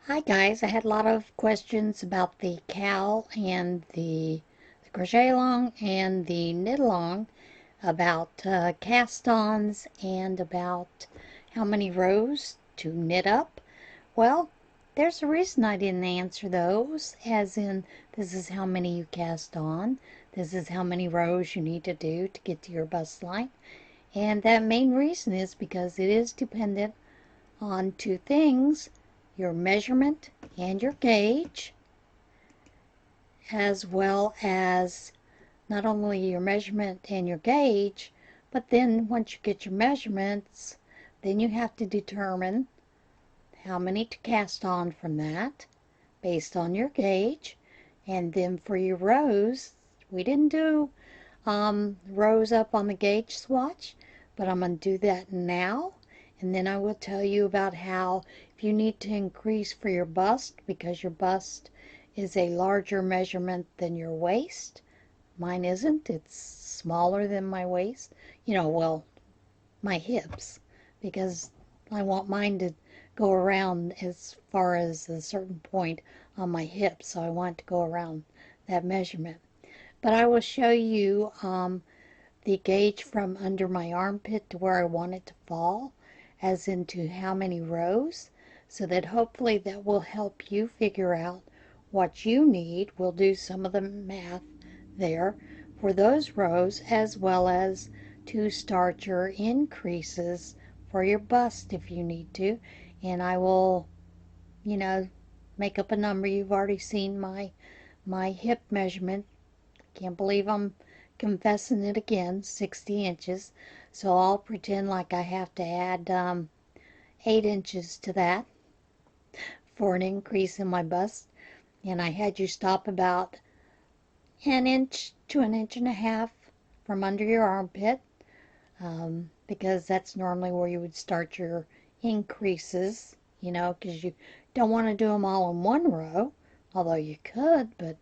Hi guys, I had a lot of questions about the KAL and the crochet along and the knit along, about cast-ons and about how many rows to knit up. Well, there's a reason I didn't answer those, as in this is how many you cast on, this is how many rows you need to do to get to your bust line. And that main reason is because it is dependent on two things: your measurement and your gauge, as well as not only your measurement and your gauge, but then once you get your measurements, then you have to determine how many to cast on from that based on your gauge. And then for your rows, we didn't do rows up on the gauge swatch, but I'm going to do that now. And then I will tell you about how, if you need to increase for your bust, because your bust is a larger measurement than your waist. Mine isn't. It's smaller than my waist. Well, my hips, because I want mine to go around as far as a certain point on my hips, so I want to go around that measurement. But I will show you the gauge from under my armpit to where I want it to fall, as into how many rows, so that hopefully that will help you figure out what you need. We'll do some of the math there for those rows, as well as to start your increases for your bust if you need to. And I will, you know, make up a number. You've already seen my hip measurement. Can't believe I'm confessing it again, 60 inches. So I'll pretend like I have to add 8 inches to that for an increase in my bust. And I had you stop about an inch to an inch and a half from under your armpit, because that's normally where you would start your increases, because you don't want to do them all in one row, although you could, but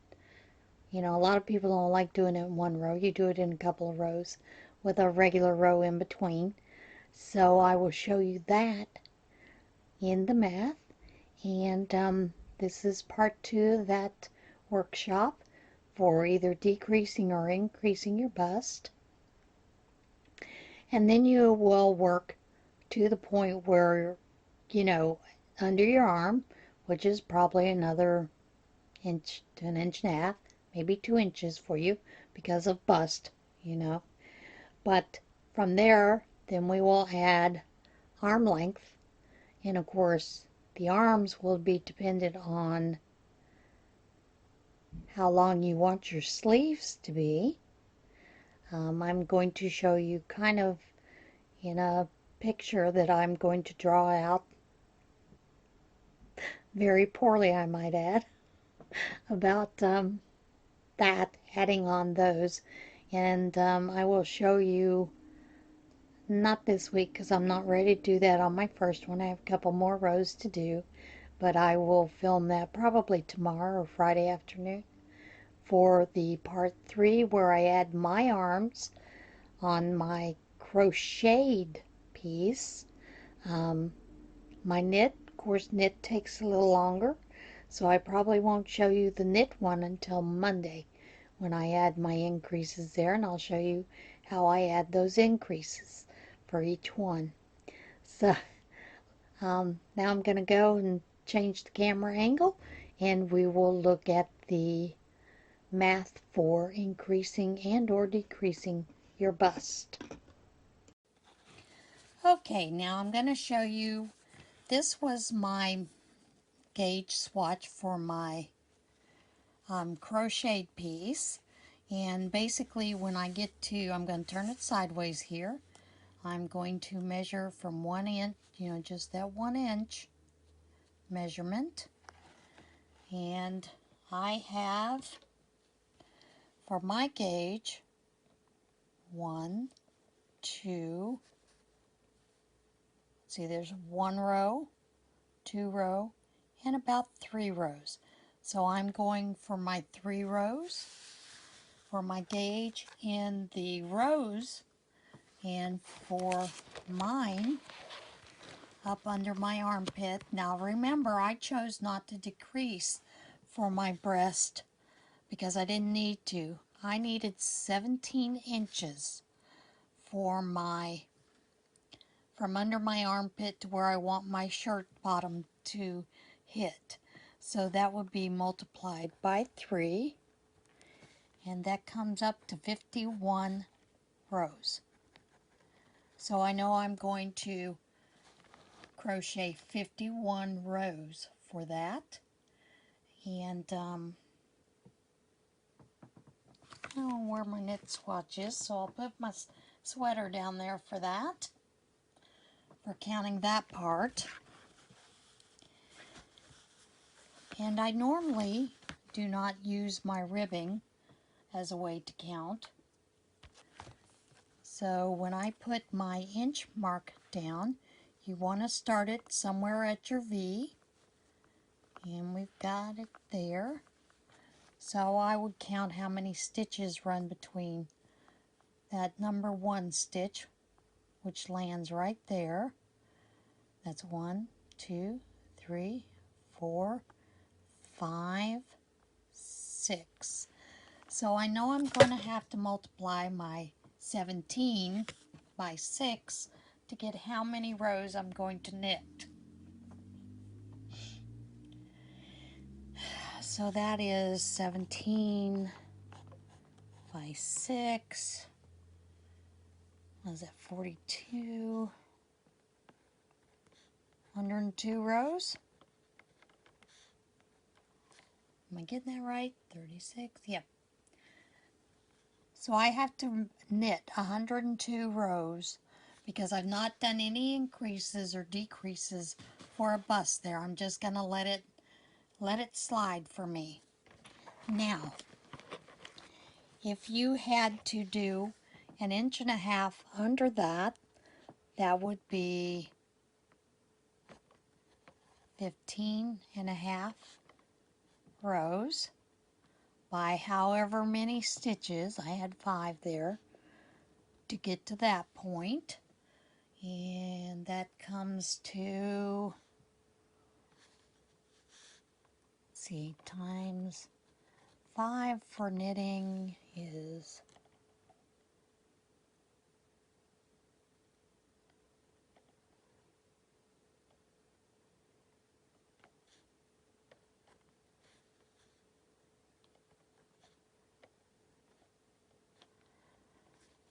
a lot of people don't like doing it in one row. You do it in a couple of rows with a regular row in between. So I will show you that in the math. And this is part 2 of that workshop for either decreasing or increasing your bust. And then you will work to the point where, under your arm, which is probably another inch to an inch and a half, maybe 2 inches for you because of bust. But from there, then we will add arm length. And of course, the arms will be dependent on how long you want your sleeves to be. I'm going to show you kind of in a picture that I'm going to draw out very poorly, I might add, about that, adding on those. And I will show you, not this week because I'm not ready to do that on my first one. I have a couple more rows to do, but I will film that probably tomorrow or Friday afternoon for the part 3 where I add my arms on my crocheted piece. My knit, of course, knit takes a little longer, so I probably won't show you the knit one until Monday when I add my increases there, and I'll show you how I add those increases for each one. So now I'm going to go and change the camera angle, and we will look at the math for increasing and or decreasing your bust. Okay, now I'm going to show you, this was my gauge swatch for my crocheted piece. And basically when I get to, I'm going to turn it sideways here. I'm going to measure from 1 inch, just that 1 inch measurement. And I have, for my gauge, 1, 2, see there's 1 row, 2 row, and about 3 rows. So I'm going for my 3 rows for my gauge in the rows, and for mine up under my armpit. Now remember, I chose not to decrease for my breast because I didn't need to. I needed 17 inches for my, from under my armpit to where I want my shirt bottom to hit. So that would be multiplied by 3, and that comes up to 51 rows. So I know I'm going to crochet 51 rows for that. And I don't know where my knit swatch is, so I'll put my sweater down there for that, for counting that part. And I normally do not use my ribbing as a way to count. So when I put my inch mark down, you want to start it somewhere at your V, and we've got it there. So I would count how many stitches run between that number 1 stitch, which lands right there. That's 1, 2, 3, 4, 5, 6. So I know I'm going to have to multiply my 17 by 6 to get how many rows I'm going to knit. So that is 17 by 6. What is that, 42? 102 rows? Am I getting that right? 36? Yep. So I have to knit 102 rows because I've not done any increases or decreases for a bust there. I'm just going to let it slide for me. Now, if you had to do 1.5 inches under that, that would be 15.5 rows by however many stitches. I had 5 there to get to that point, and that comes to, let's see, times 5 for knitting is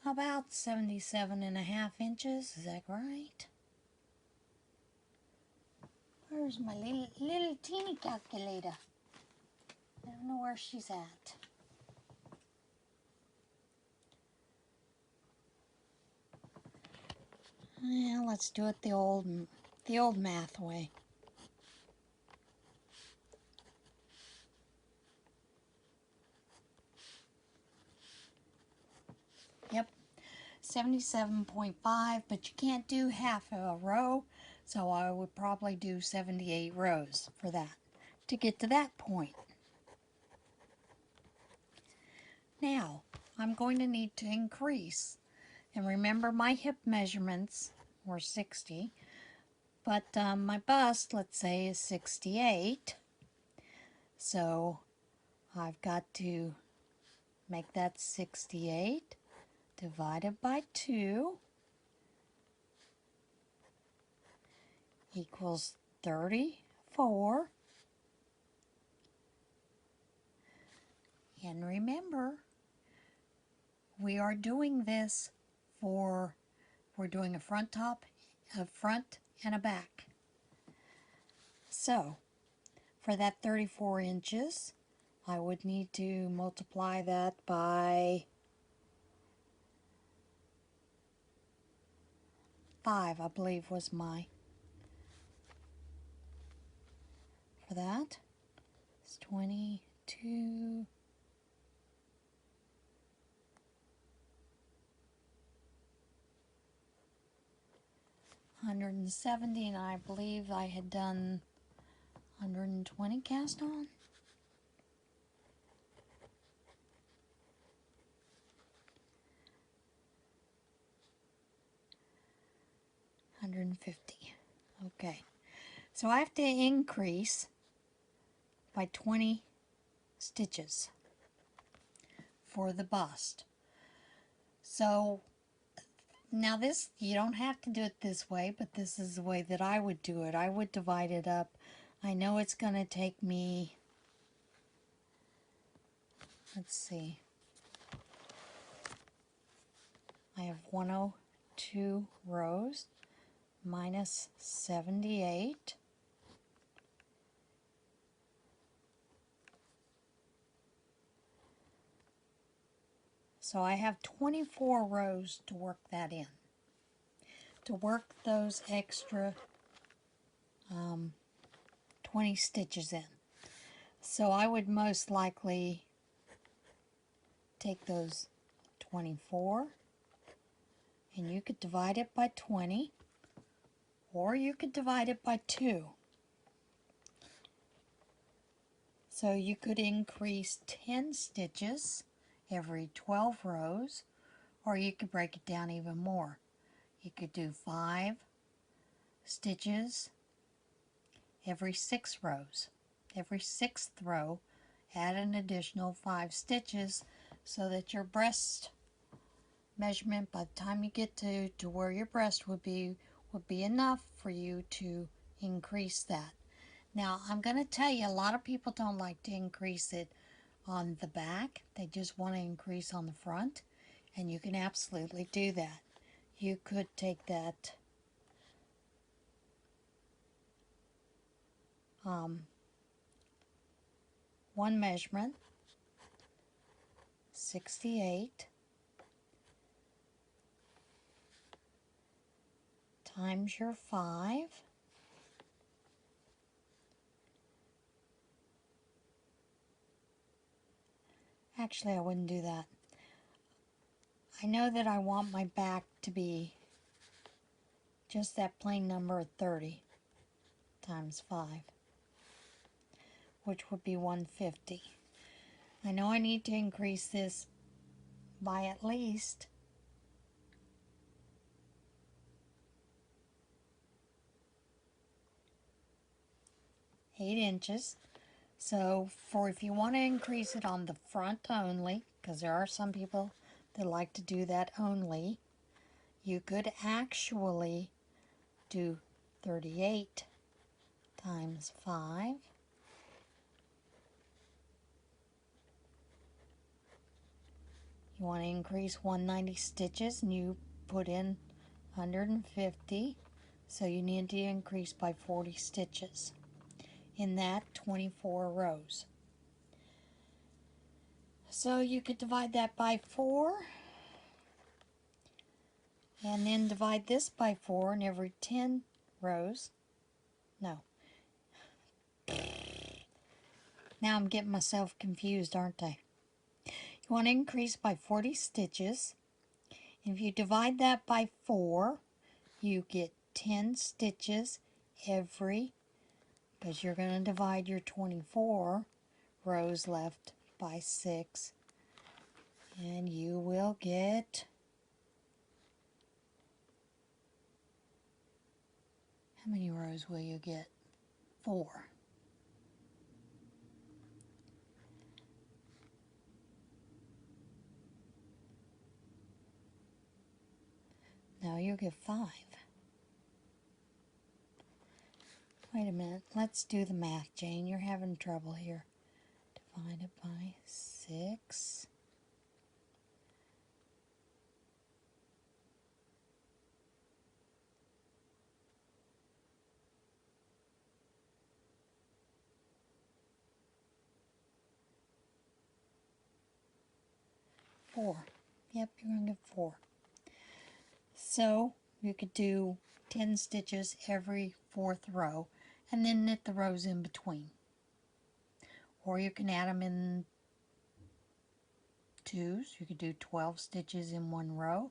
about 77.5 inches. Is that right? Where's my little teeny calculator? I don't know where she's at. Well, let's do it the old math way. Yep, 77.5, but you can't do half a row, so I would probably do 78 rows for that to get to that point. Now, I'm going to need to increase. And remember, my hip measurements were 60, but my bust, let's say, is 68. So I've got to make that 68 divided by 2 equals 34. And remember, we are doing this we're doing a front and a back. So for that 34 inches, I would need to multiply that by 5, I believe was my, for that, it's 22, 170, and I believe I had done 120 cast on. 150. Okay, so I have to increase by 20 stitches for the bust. So now this, you don't have to do it this way, but this is the way that I would do it. I would divide it up. I know it's going to take me, let's see, I have 102 rows minus 78. So I have 24 rows to work that in, to work those extra 20 stitches in. So I would most likely take those 24, and you could divide it by 20, or you could divide it by 2. So you could increase 10 stitches every 12 rows, or you could break it down even more. You could do 5 stitches every 6 rows. Every 6th row, add an additional 5 stitches so that your breast measurement, by the time you get to where your breast would be enough for you to increase that. Now, I'm going to tell you, a lot of people don't like to increase it on the back. They just want to increase on the front, and you can absolutely do that. You could take that one measurement, 68, times your 5. Actually, I wouldn't do that. I know that I want my back to be just that plain number of 30 times 5, which would be 150. I know I need to increase this by at least 8 inches. So if you want to increase it on the front only, because there are some people that like to do that only, you could actually do 38 times 5. You want to increase 190 stitches, and you put in 150, so you need to increase by 40 stitches in that 24 rows. So you could divide that by 4, and then divide this by 4 in every 10 rows. No. Now I'm getting myself confused, aren't I? You want to increase by 40 stitches. If you divide that by 4, you get 10 stitches every, because you're going to divide your 24 rows left by 6, and you will get, how many rows will you get? 4. Now you'll get 5. Wait a minute, let's do the math, Jane. You're having trouble here. Divide it by 6. Four. Yep, you're going to get 4. So you could do 10 stitches every 4th row and then knit the rows in between. Or you can add them in twos. You could do 12 stitches in one row,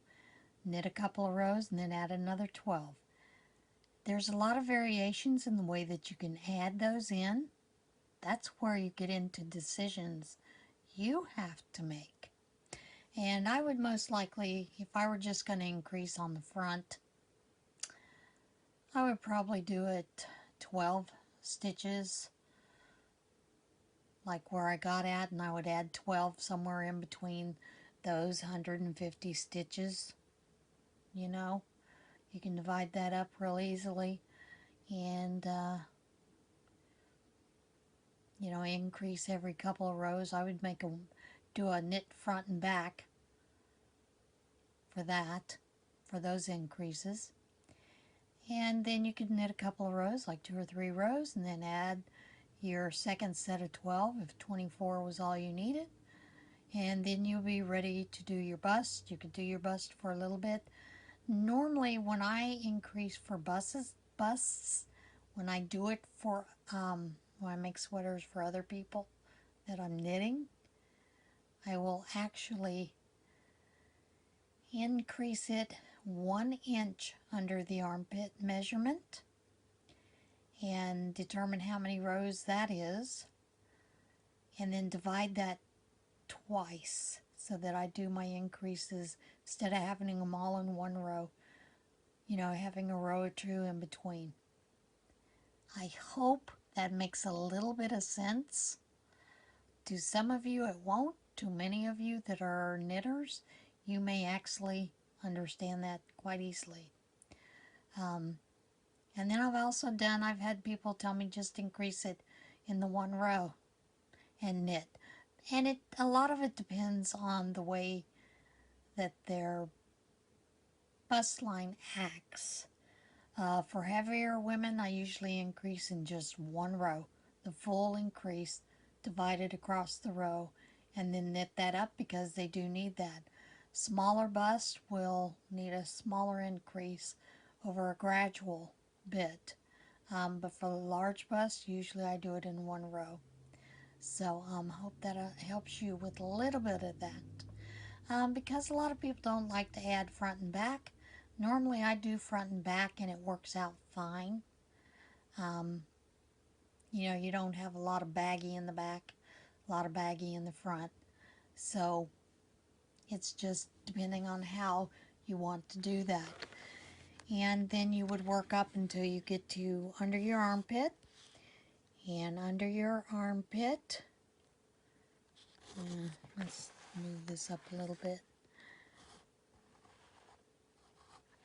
knit a couple of rows, and then add another 12. There's a lot of variations in the way that you can add those in. That's where you get into decisions you have to make. And I would most likely, if I were just going to increase on the front, I would probably do it 12 stitches, like where I got at, and I would add 12 somewhere in between those 150 stitches. You know, you can divide that up real easily, and you know, increase every couple of rows. I would do a knit front and back for that, for those increases. And then you could knit a couple of rows, like 2 or 3 rows, and then add your second set of 12 if 24 was all you needed. And then you'll be ready to do your bust. You could do your bust for a little bit. Normally when I increase for busts, when I do it for, when I make sweaters for other people that I'm knitting, I will actually increase it 1 inch under the armpit measurement and determine how many rows that is, and then divide that twice so that I do my increases instead of having them all in one row, you know, having a row or two in between. I hope that makes a little bit of sense. To some of you it won't. To many of you that are knitters, you may actually understand that quite easily. And then I've had people tell me just increase it in the one row and knit. And a lot of it depends on the way that their bust line acts. For heavier women, I usually increase in just one row, the full increase divided across the row, and then knit that up because they do need that. Smaller bust will need a smaller increase over a gradual bit. But for the large bust, usually I do it in one row. So hope that helps you with a little bit of that. Because a lot of people don't like to add front and back. Normally I do front and back and it works out fine. You know, you don't have a lot of baggy in the back, a lot of baggy in the front. So it's just depending on how you want to do that. And then you would work up until you get to under your armpit. And under your armpit, let's move this up a little bit,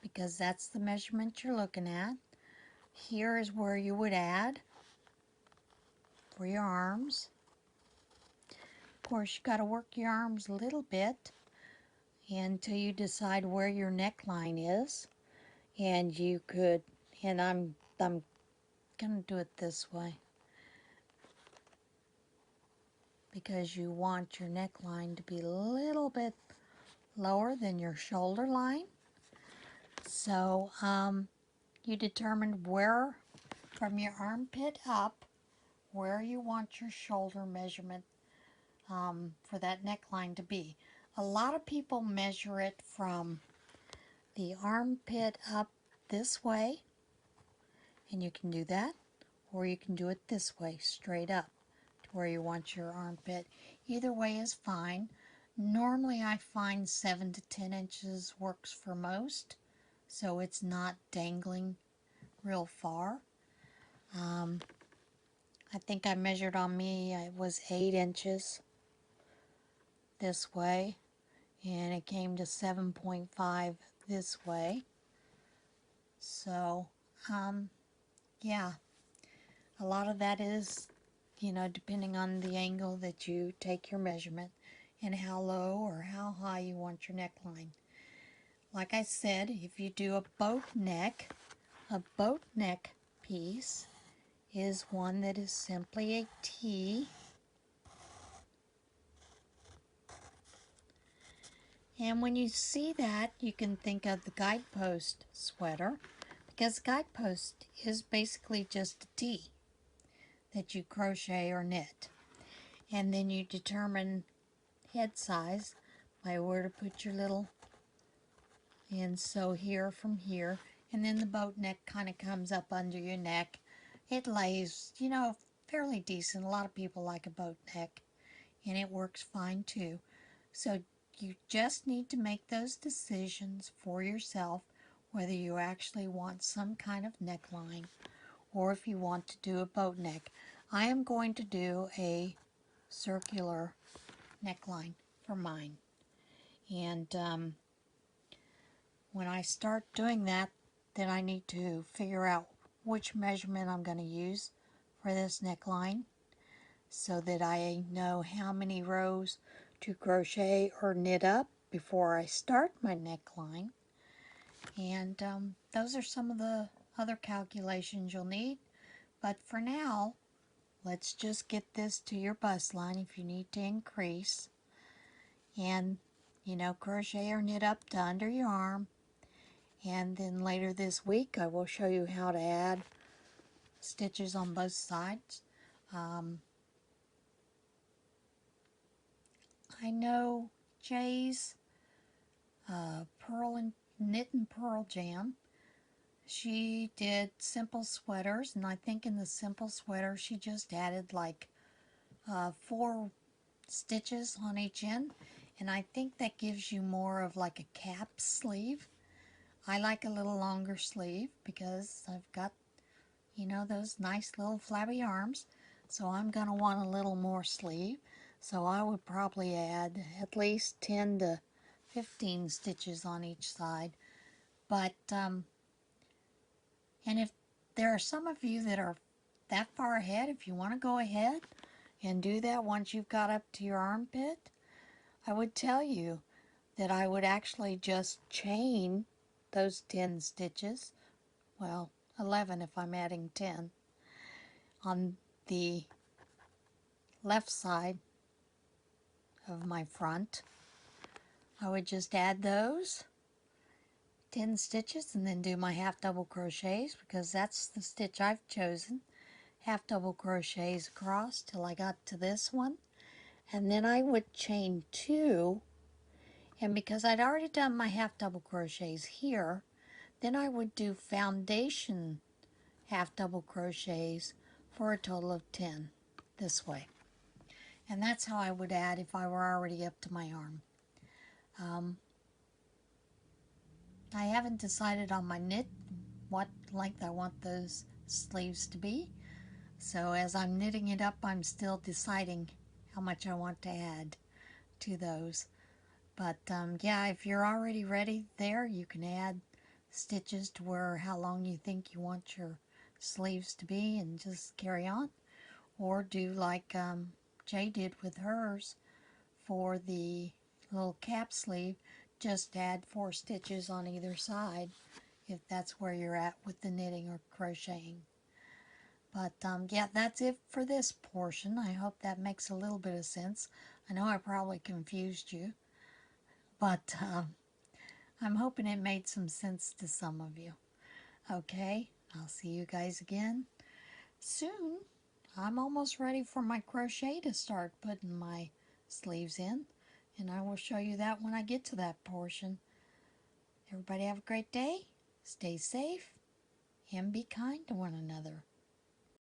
because that's the measurement you're looking at. Here is where you would add for your arms. Of course, you got to work your arms a little bit until you decide where your neckline is. And you could, and I'm gonna do it this way because you want your neckline to be a little bit lower than your shoulder line. So you determine where from your armpit up where you want your shoulder measurement for that neckline to be. A lot of people measure it from the armpit up this way, and you can do that, or you can do it this way, straight up to where you want your armpit. Either way is fine. Normally I find 7 to 10 inches works for most, so it's not dangling real far. I think I measured on me, it was 8 inches this way, and it came to 7.5 this way. So, yeah, a lot of that is, you know, depending on the angle that you take your measurement and how low or how high you want your neckline. Like I said, if you do a boat neck piece is one that is simply a T. And when you see that, you can think of the guidepost sweater, because guidepost is basically just a T that you crochet or knit. And then you determine head size by where to put your little, and so here from here, and then the boat neck kind of comes up under your neck. It lays, you know, fairly decent. A lot of people like a boat neck, and it works fine too. So you just need to make those decisions for yourself whether you actually want some kind of neckline or if you want to do a boat neck. I am going to do a circular neckline for mine. And when I start doing that, then I need to figure out which measurement I'm going to use for this neckline so that I know how many rows to crochet or knit up before I start my neckline. And those are some of the other calculations you'll need. But for now, let's just get this to your bust line if you need to increase. And, you know, crochet or knit up to under your arm. And then later this week, I will show you how to add stitches on both sides. I know Jay's Pearl and Knit and Pearl Jam. She did simple sweaters, and I think in the simple sweater she just added like 4 stitches on each end, and I think that gives you more of like a cap sleeve. I like a little longer sleeve because I've got, you know, those nice little flabby arms, so I'm going to want a little more sleeve. So I would probably add at least 10 to 15 stitches on each side. But and if there are some of you that are that far ahead, if you want to go ahead and do that once you've got up to your armpit, I would tell you that I would actually just chain those 10 stitches, well, 11 if I'm adding 10, on the left side of my front. I would just add those 10 stitches and then do my half double crochets, because that's the stitch I've chosen. Half double crochets across till I got to this one, and then I would chain 2, and because I'd already done my half double crochets here, then I would do foundation half double crochets for a total of 10 this way. And that's how I would add if I were already up to my arm. I haven't decided on my knit what length I want those sleeves to be. So as I'm knitting it up, I'm still deciding how much I want to add to those. But yeah, if you're already ready there, you can add stitches to where how long you think you want your sleeves to be and just carry on. Or do like Jay did with hers for the little cap sleeve, just add 4 stitches on either side if that's where you're at with the knitting or crocheting. But yeah, that's it for this portion. I hope that makes a little bit of sense. I know I probably confused you, but I'm hoping it made some sense to some of you. Okay, I'll see you guys again soon. I'm almost ready for my crochet to start putting my sleeves in, and I will show you that when I get to that portion. Everybody have a great day, stay safe, and be kind to one another.